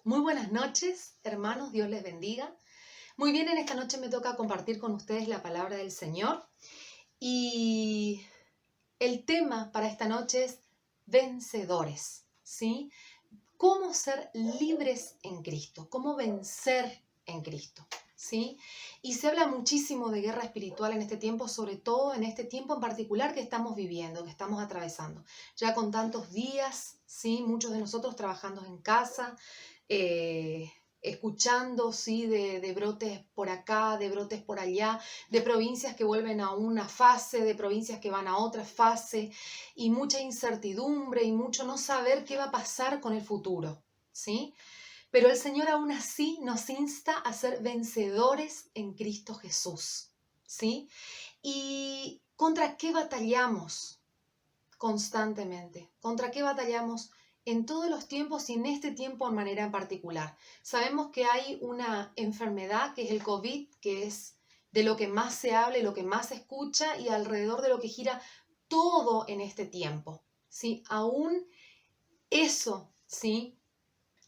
Muy buenas noches, hermanos, Dios les bendiga. Muy bien, en esta noche me toca compartir con ustedes la palabra del Señor y el tema para esta noche es vencedores, ¿sí? ¿Cómo ser libres en Cristo? ¿Cómo vencer en Cristo? ¿Sí? Y se habla muchísimo de guerra espiritual en este tiempo, sobre todo en este tiempo en particular que estamos viviendo, que estamos atravesando. Ya con tantos días, ¿sí? Muchos de nosotros trabajando en casa, eh, escuchando, ¿sí? De brotes por acá, de brotes por allá, de provincias que vuelven a una fase, de provincias que van a otra fase, y mucha incertidumbre y mucho no saber qué va a pasar con el futuro, ¿sí? Pero el Señor aún así nos insta a ser vencedores en Cristo Jesús, ¿sí? ¿Y contra qué batallamos constantemente? ¿Contra qué batallamos en todos los tiempos y en este tiempo en manera en particular? Sabemos que hay una enfermedad que es el COVID, que es de lo que más se habla y lo que más se escucha y alrededor de lo que gira todo en este tiempo, ¿sí? Aún eso, ¿sí?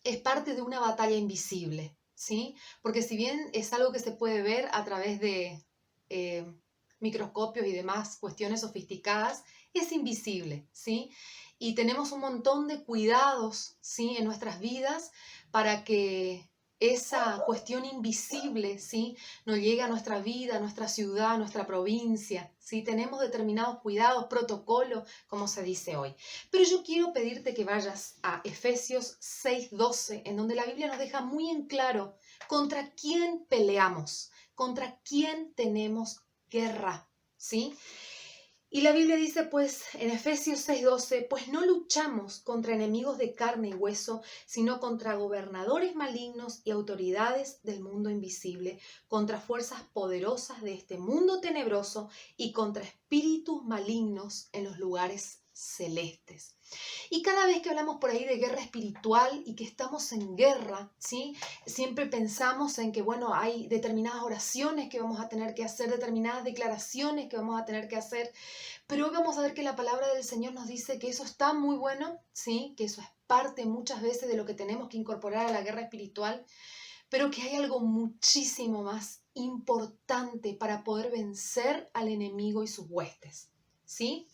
Es parte de una batalla invisible, ¿sí? Porque si bien es algo que se puede ver a través de eh, microscopios y demás cuestiones sofisticadas, es invisible, ¿sí? Y tenemos un montón de cuidados, ¿sí? En nuestras vidas para que esa cuestión invisible, ¿sí? No llegue a nuestra vida, a nuestra ciudad, a nuestra provincia, ¿sí? Tenemos determinados cuidados, protocolos, como se dice hoy. Pero yo quiero pedirte que vayas a Efesios 6:12, en donde la Biblia nos deja muy en claro contra quién peleamos, contra quién tenemos guerra, ¿sí? Y la Biblia dice, pues, en Efesios 6:12, pues no luchamos contra enemigos de carne y hueso, sino contra gobernadores malignos y autoridades del mundo invisible, contra fuerzas poderosas de este mundo tenebroso y contra espíritus malignos en los lugares celestes. Y cada vez que hablamos por ahí de guerra espiritual y que estamos en guerra, ¿sí? Siempre pensamos en que, bueno, hay determinadas oraciones que vamos a tener que hacer, determinadas declaraciones que vamos a tener que hacer, pero hoy vamos a ver que la palabra del Señor nos dice que eso está muy bueno, ¿sí? Que eso es parte muchas veces de lo que tenemos que incorporar a la guerra espiritual, pero que hay algo muchísimo más importante para poder vencer al enemigo y sus huestes, ¿sí?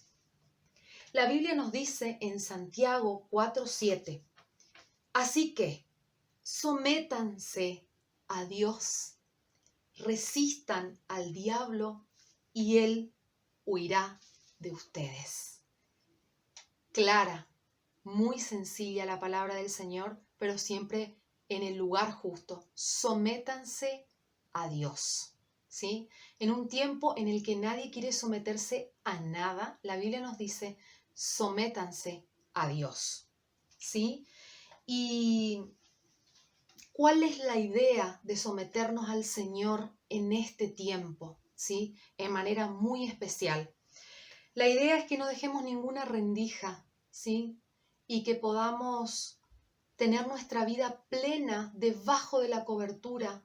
La Biblia nos dice en Santiago 4:7, así que sométanse a Dios, resistan al diablo y él huirá de ustedes. Clara, muy sencilla la palabra del Señor, pero siempre en el lugar justo. Sométanse a Dios, ¿sí? En un tiempo en el que nadie quiere someterse a nada, la Biblia nos dice, sométanse a Dios, ¿sí? ¿Y cuál es la idea de someternos al Señor en este tiempo, ¿sí? En manera muy especial. La idea es que no dejemos ninguna rendija, ¿sí? Y que podamos tener nuestra vida plena debajo de la cobertura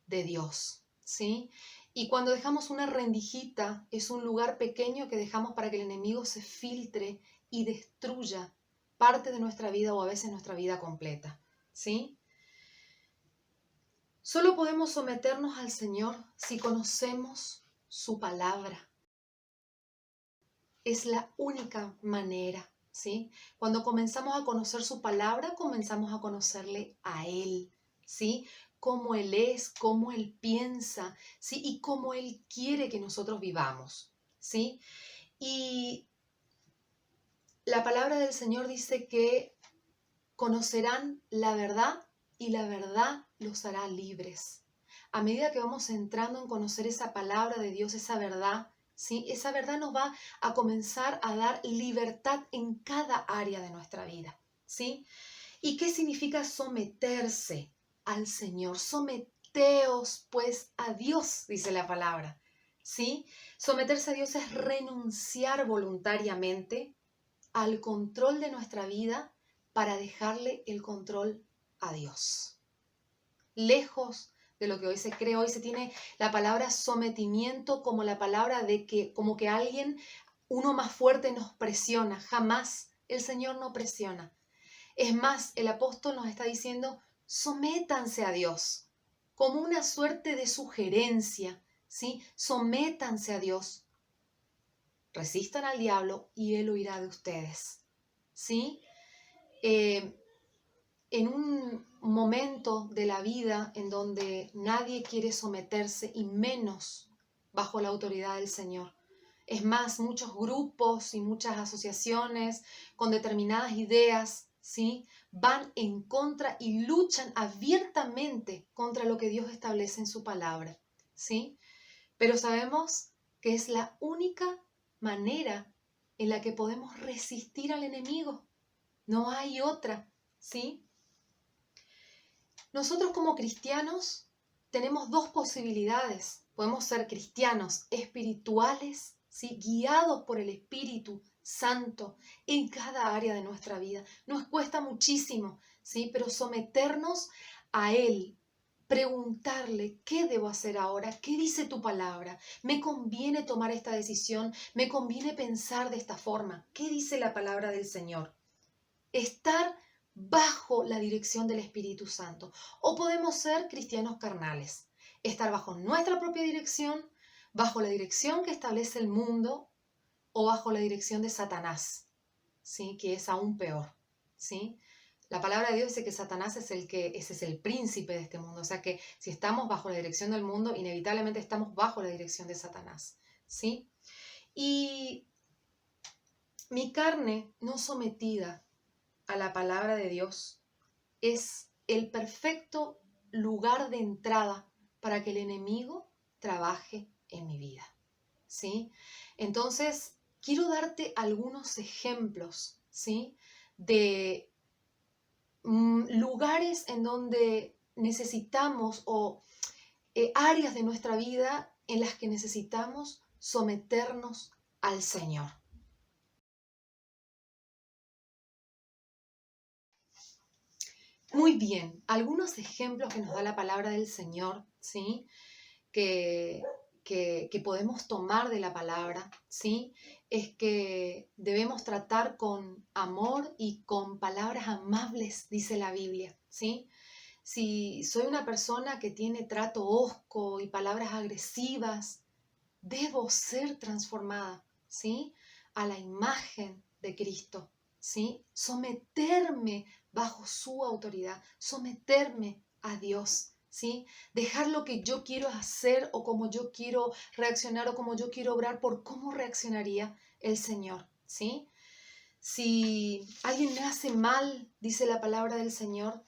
de Dios, ¿sí? Y cuando dejamos una rendijita, es un lugar pequeño que dejamos para que el enemigo se filtre y destruya parte de nuestra vida o a veces nuestra vida completa, ¿sí? Solo podemos someternos al Señor si conocemos su palabra. Es la única manera, ¿sí? Cuando comenzamos a conocer su palabra, comenzamos a conocerle a Él, ¿sí? Cómo Él es, cómo Él piensa, ¿sí? Y cómo Él quiere que nosotros vivamos, ¿sí? Y la palabra del Señor dice que conocerán la verdad y la verdad los hará libres. A medida que vamos entrando en conocer esa palabra de Dios, esa verdad, ¿sí? Esa verdad nos va a comenzar a dar libertad en cada área de nuestra vida, ¿sí? ¿Y qué significa someterse al Señor? Someteos pues a Dios, dice la palabra, ¿sí? Someterse a Dios es renunciar voluntariamente al control de nuestra vida para dejarle el control a Dios. Lejos de lo que hoy se cree, hoy se tiene la palabra sometimiento como la palabra de que, como que alguien, uno más fuerte nos presiona. Jamás el Señor no presiona. Es más, el apóstol nos está diciendo, sométanse a Dios, como una suerte de sugerencia, ¿sí? Sométanse a Dios. Resistan al diablo y él huirá de ustedes, ¿sí? En un momento de la vida en donde nadie quiere someterse y menos bajo la autoridad del Señor. Es más, muchos grupos y muchas asociaciones con determinadas ideas, ¿sí? Van en contra y luchan abiertamente contra lo que Dios establece en su palabra, ¿sí? Pero sabemos que es la única manera en la que podemos resistir al enemigo. No hay otra, ¿sí? Nosotros como cristianos tenemos dos posibilidades. Podemos ser cristianos espirituales, ¿sí? Guiados por el Espíritu Santo en cada área de nuestra vida. Nos cuesta muchísimo, ¿sí? Pero someternos a Él, preguntarle, ¿qué debo hacer ahora? ¿Qué dice tu palabra? ¿Me conviene tomar esta decisión? ¿Me conviene pensar de esta forma? ¿Qué dice la palabra del Señor? Estar bajo la dirección del Espíritu Santo. O podemos ser cristianos carnales, estar bajo nuestra propia dirección, bajo la dirección que establece el mundo o bajo la dirección de Satanás, ¿sí? Que es aún peor, ¿sí? La palabra de Dios dice que Satanás ese es el príncipe de este mundo, o sea que si estamos bajo la dirección del mundo, inevitablemente estamos bajo la dirección de Satanás, ¿sí? Y mi carne no sometida a la palabra de Dios es el perfecto lugar de entrada para que el enemigo trabaje en mi vida, ¿sí? Entonces, quiero darte algunos ejemplos, ¿sí? De lugares en donde necesitamos o áreas de nuestra vida en las que necesitamos someternos al Señor. Muy bien, algunos ejemplos que nos da la palabra del Señor, ¿sí? Que, que podemos tomar de la palabra, ¿sí? Es que debemos tratar con amor y con palabras amables, dice la Biblia, ¿sí? Si soy una persona que tiene trato hosco y palabras agresivas, debo ser transformada, ¿sí? A la imagen de Cristo, ¿sí? Someterme bajo su autoridad, someterme a Dios, ¿sí? Dejar lo que yo quiero hacer o como yo quiero reaccionar o como yo quiero obrar por cómo reaccionaría el Señor, ¿sí? Si alguien me hace mal, dice la palabra del Señor,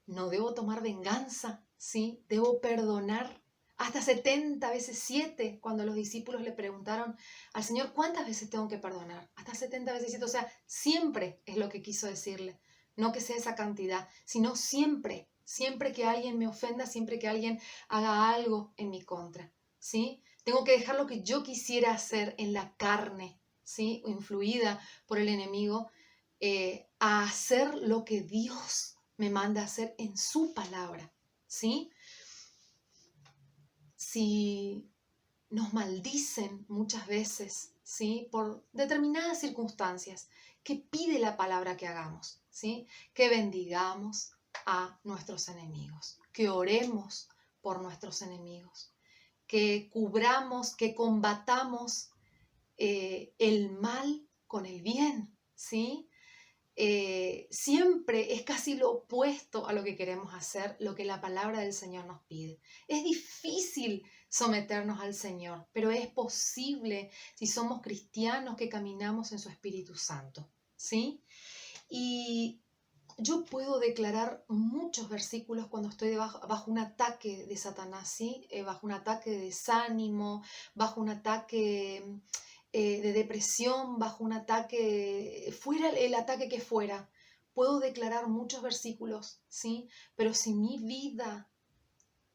no debo tomar venganza, ¿sí? Debo perdonar. Hasta 70 veces 7, cuando los discípulos le preguntaron al Señor, ¿cuántas veces tengo que perdonar? Hasta 70 veces 7, o sea, siempre es lo que quiso decirle. No que sea esa cantidad, sino siempre, siempre que alguien me ofenda, siempre que alguien haga algo en mi contra, ¿sí? Tengo que dejar lo que yo quisiera hacer en la carne, ¿sí? Influida por el enemigo, a hacer lo que Dios me manda a hacer en su palabra, ¿sí? Si nos maldicen muchas veces, ¿sí? Por determinadas circunstancias, ¿qué pide la palabra que hagamos? ¿Sí? Que bendigamos a nuestros enemigos, que oremos por nuestros enemigos, que cubramos, que combatamos el mal con el bien, ¿sí? Siempre es casi lo opuesto a lo que queremos hacer, lo que la palabra del Señor nos pide. Es difícil someternos al Señor, pero es posible si somos cristianos que caminamos en su Espíritu Santo, ¿sí? Y yo puedo declarar muchos versículos cuando estoy bajo un ataque de Satanás, ¿sí? Bajo un ataque de desánimo, bajo un ataque de depresión, bajo un ataque, fuera el ataque que fuera. Puedo declarar muchos versículos, ¿sí? Pero si mi vida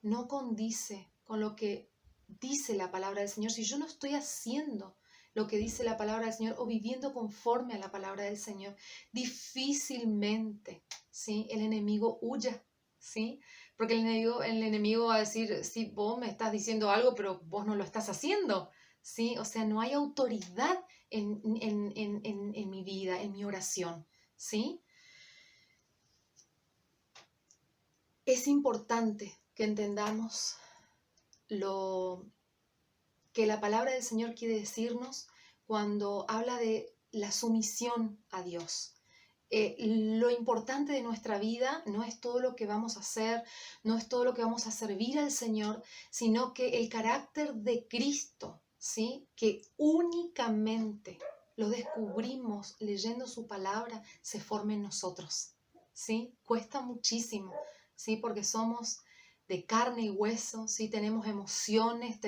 no condice con lo que dice la palabra del Señor, si yo no estoy haciendo lo que dice la palabra del Señor o viviendo conforme a la palabra del Señor, difícilmente, ¿sí? El enemigo huya, ¿sí? Porque el enemigo va a decir, sí, vos me estás diciendo algo, pero vos no lo estás haciendo, ¿sí? O sea, no hay autoridad en mi vida, en mi oración, ¿sí? es importante que entendamos lo que la palabra del Señor quiere decirnos cuando habla de la sumisión a Dios. Lo importante de nuestra vida no es todo lo que vamos a hacer, no es todo lo que vamos a servir al Señor, sino que el carácter de Cristo, ¿sí? Que únicamente lo descubrimos leyendo su palabra, se forma en nosotros, ¿sí? Cuesta muchísimo, ¿sí? Porque somos de carne y hueso, ¿sí? Tenemos emociones,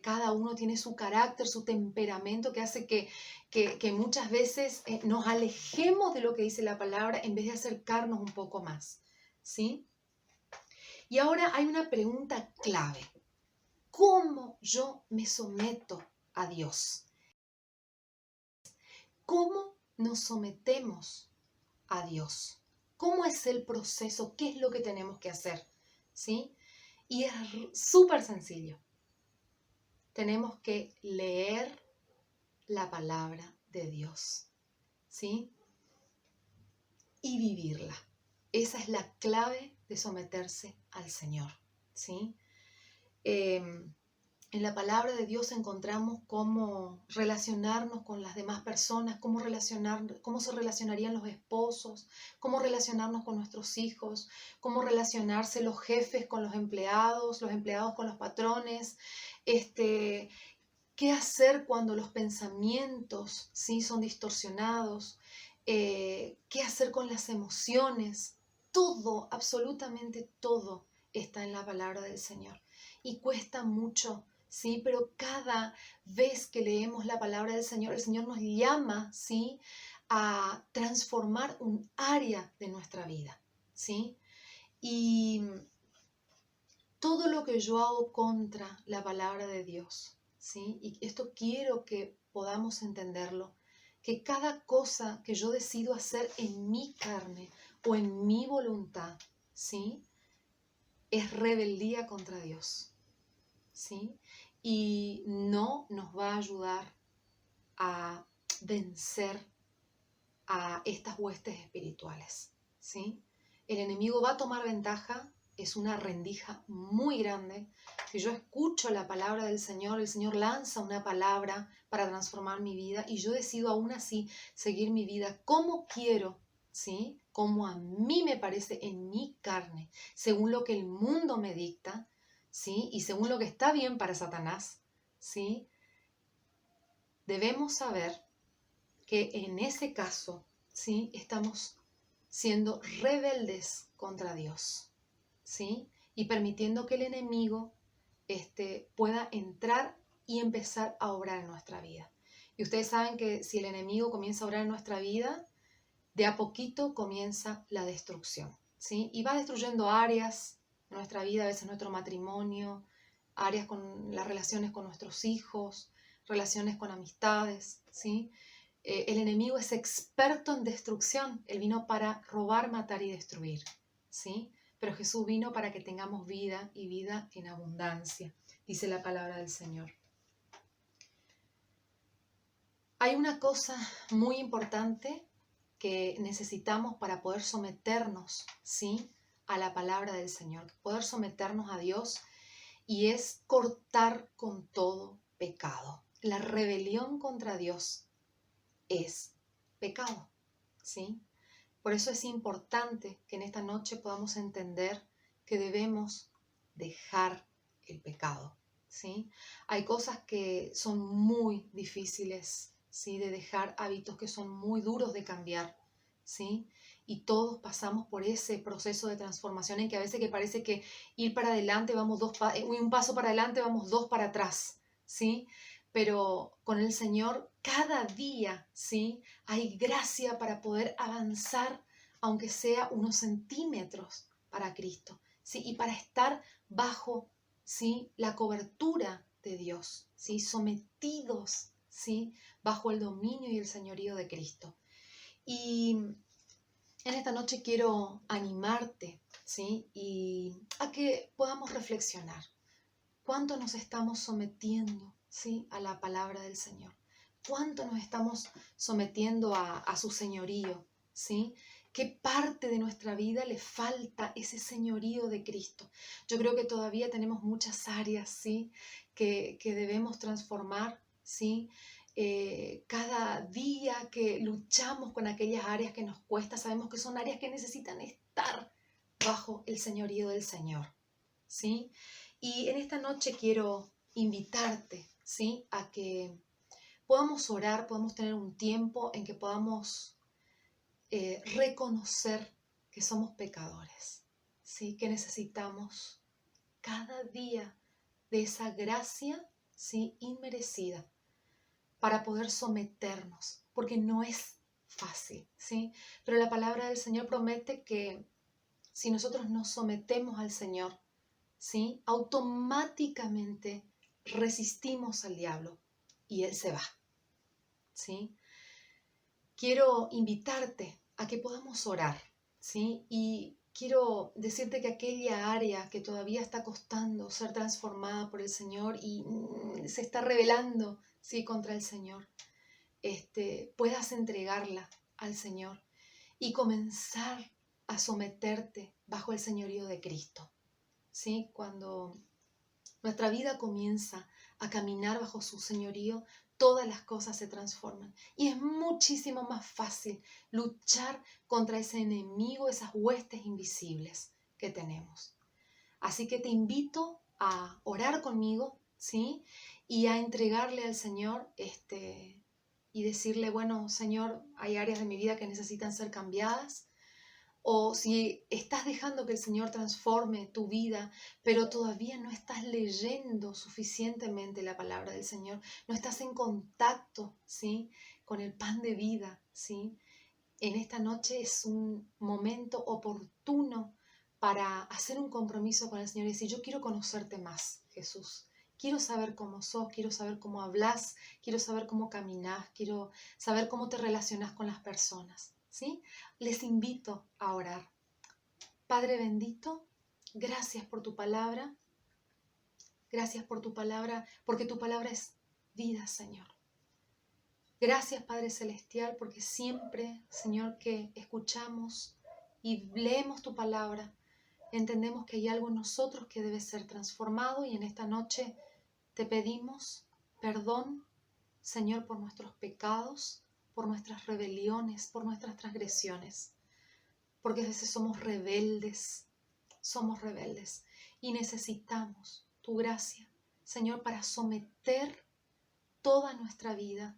cada uno tiene su carácter, su temperamento que hace que muchas veces nos alejemos de lo que dice la palabra en vez de acercarnos un poco más, ¿sí? Y ahora hay una pregunta clave. ¿Cómo yo me someto a Dios? ¿Cómo nos sometemos a Dios? ¿Cómo es el proceso? ¿Qué es lo que tenemos que hacer? ¿Sí? Y es súper sencillo. Tenemos que leer la palabra de Dios, ¿sí? Y vivirla. Esa es la clave de someterse al Señor, ¿sí? En la palabra de Dios encontramos cómo relacionarnos con las demás personas, cómo se relacionarían los esposos, cómo relacionarnos con nuestros hijos, cómo relacionarse los jefes con los empleados con los patrones, qué hacer cuando los pensamientos, ¿sí? Son distorsionados, qué hacer con las emociones. Todo, absolutamente todo está en la palabra del Señor. Y cuesta mucho, ¿sí? Pero cada vez que leemos la palabra del Señor, el Señor nos llama, ¿sí? A transformar un área de nuestra vida, ¿sí? Y todo lo que yo hago contra la palabra de Dios, ¿sí? Y esto quiero que podamos entenderlo, que cada cosa que yo decido hacer en mi carne o en mi voluntad, ¿sí? Es rebeldía contra Dios, ¿sí? Y no nos va a ayudar a vencer a estas huestes espirituales, ¿sí? El enemigo va a tomar ventaja, es una rendija muy grande. Si yo escucho la palabra del Señor, el Señor lanza una palabra para transformar mi vida y yo decido aún así seguir mi vida como quiero, ¿sí? Como a mí me parece en mi carne, según lo que el mundo me dicta, ¿sí? Y según lo que está bien para Satanás, ¿sí? Debemos saber que en ese caso, ¿sí? Estamos siendo rebeldes contra Dios, ¿sí? Y permitiendo que el enemigo pueda entrar y empezar a obrar en nuestra vida. Y ustedes saben que si el enemigo comienza a obrar en nuestra vida, de a poquito comienza la destrucción, ¿sí? Y va destruyendo áreas de nuestra vida, a veces nuestro matrimonio, áreas con las relaciones con nuestros hijos, relaciones con amistades, ¿sí? El enemigo es experto en destrucción. Él vino para robar, matar y destruir, ¿sí? Pero Jesús vino para que tengamos vida y vida en abundancia, dice la palabra del Señor. Hay una cosa muy importante que necesitamos para poder someternos, ¿sí? A la palabra del Señor, poder someternos a Dios, y es cortar con todo pecado. La rebelión contra Dios es pecado, ¿sí? Por eso es importante que en esta noche podamos entender que debemos dejar el pecado, ¿sí? Hay cosas que son muy difíciles, ¿sí? De dejar, hábitos que son muy duros de cambiar, ¿sí? Y todos pasamos por ese proceso de transformación en que a veces que parece que ir para adelante vamos un paso para adelante, vamos dos para atrás, ¿sí? Pero con el Señor cada día, ¿sí? Hay gracia para poder avanzar, aunque sea unos centímetros para Cristo, ¿sí? Y para estar bajo, ¿sí? La cobertura de Dios, ¿sí? Sometidos, ¿sí? Bajo el dominio y el señorío de Cristo. Y en esta noche quiero animarte, ¿sí? Y a que podamos reflexionar. ¿Cuánto nos estamos sometiendo, ¿sí? A la palabra del Señor? ¿Cuánto nos estamos sometiendo a su señorío, ¿sí? ¿Qué parte de nuestra vida le falta ese señorío de Cristo? Yo creo que todavía tenemos muchas áreas, ¿sí?, que debemos transformar, ¿sí? Cada día que luchamos con aquellas áreas que nos cuesta, sabemos que son áreas que necesitan estar bajo el señorío del Señor, ¿sí? Y en esta noche quiero invitarte, ¿sí?, a que podamos orar, podamos tener un tiempo en que podamos reconocer que somos pecadores, ¿sí?, que necesitamos cada día de esa gracia, ¿sí?, inmerecida para poder someternos, porque no es fácil, ¿sí? Pero la palabra del Señor promete que si nosotros nos sometemos al Señor, ¿sí?, automáticamente resistimos al diablo y él se va, ¿sí? Quiero invitarte a que podamos orar, ¿sí? Y quiero decirte que aquella área que todavía está costando ser transformada por el Señor y se está rebelando, ¿sí?, contra el Señor, puedas entregarla al Señor y comenzar a someterte bajo el señorío de Cristo, ¿sí? Cuando nuestra vida comienza a caminar bajo su señorío, todas las cosas se transforman y es muchísimo más fácil luchar contra ese enemigo, esas huestes invisibles que tenemos. Así que te invito a orar conmigo, ¿sí?, y a entregarle al Señor y decirle, bueno, Señor, hay áreas de mi vida que necesitan ser cambiadas. O si estás dejando que el Señor transforme tu vida, pero todavía no estás leyendo suficientemente la palabra del Señor, no estás en contacto, ¿sí?, con el pan de vida, ¿sí? En esta noche es un momento oportuno para hacer un compromiso con el Señor y decir, yo quiero conocerte más, Jesús. Quiero saber cómo sos, quiero saber cómo hablas, quiero saber cómo caminás, quiero saber cómo te relacionas con las personas, ¿sí? Les invito a orar. Padre bendito, gracias por tu palabra. Gracias por tu palabra, porque tu palabra es vida, Señor. Gracias, Padre Celestial, porque siempre, Señor, que escuchamos y leemos tu palabra, entendemos que hay algo en nosotros que debe ser transformado y en esta noche te pedimos perdón, Señor, por nuestros pecados, por nuestras rebeliones, por nuestras transgresiones, porque a veces somos rebeldes y necesitamos tu gracia, Señor, para someter toda nuestra vida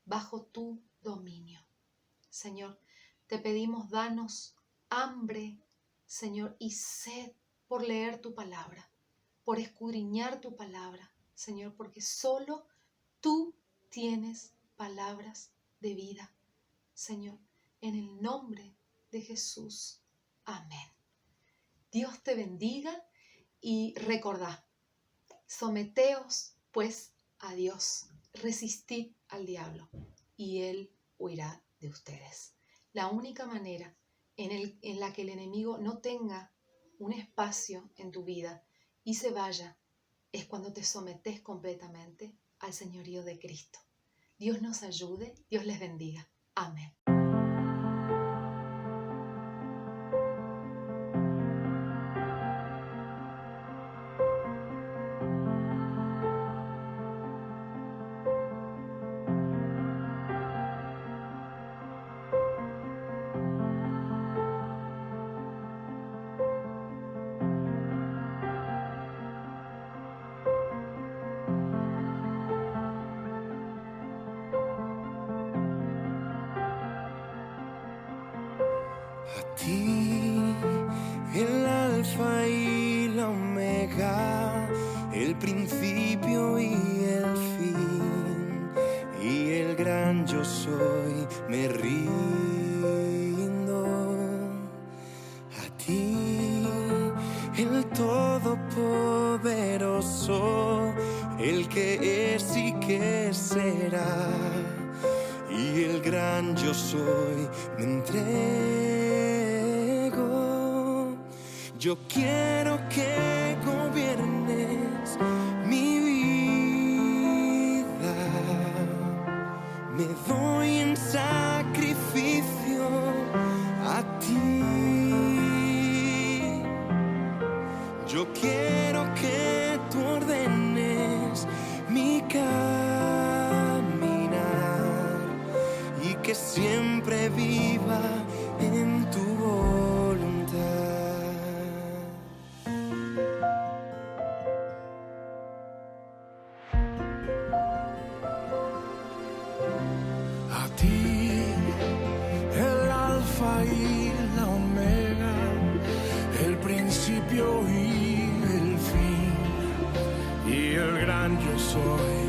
bajo tu dominio. Señor, te pedimos, danos hambre, Señor, y sed por leer tu palabra, por escudriñar tu palabra, Señor, porque solo tú tienes palabras de vida, Señor, en el nombre de Jesús. Amén. Dios te bendiga y recordad, someteos pues a Dios, resistid al diablo y él huirá de ustedes. La única manera en la que el enemigo no tenga un espacio en tu vida y se vaya es cuando te sometes completamente al señorío de Cristo. Dios nos ayude, Dios les bendiga. Amén. A ti, el alfa y la omega, el principio y el fin, y el gran yo soy, me rindo. A ti, el todopoderoso, el que es y que será, y el gran yo soy, me entrego. Yo quiero que gobiernes mi vida. Me doy en sacrificio a ti. ti. Yo quiero que tú ordenes mi caminar y que siempre viva en tu voluntad. A ti, el alfa y la omega, el principio y el fin, y el gran yo soy.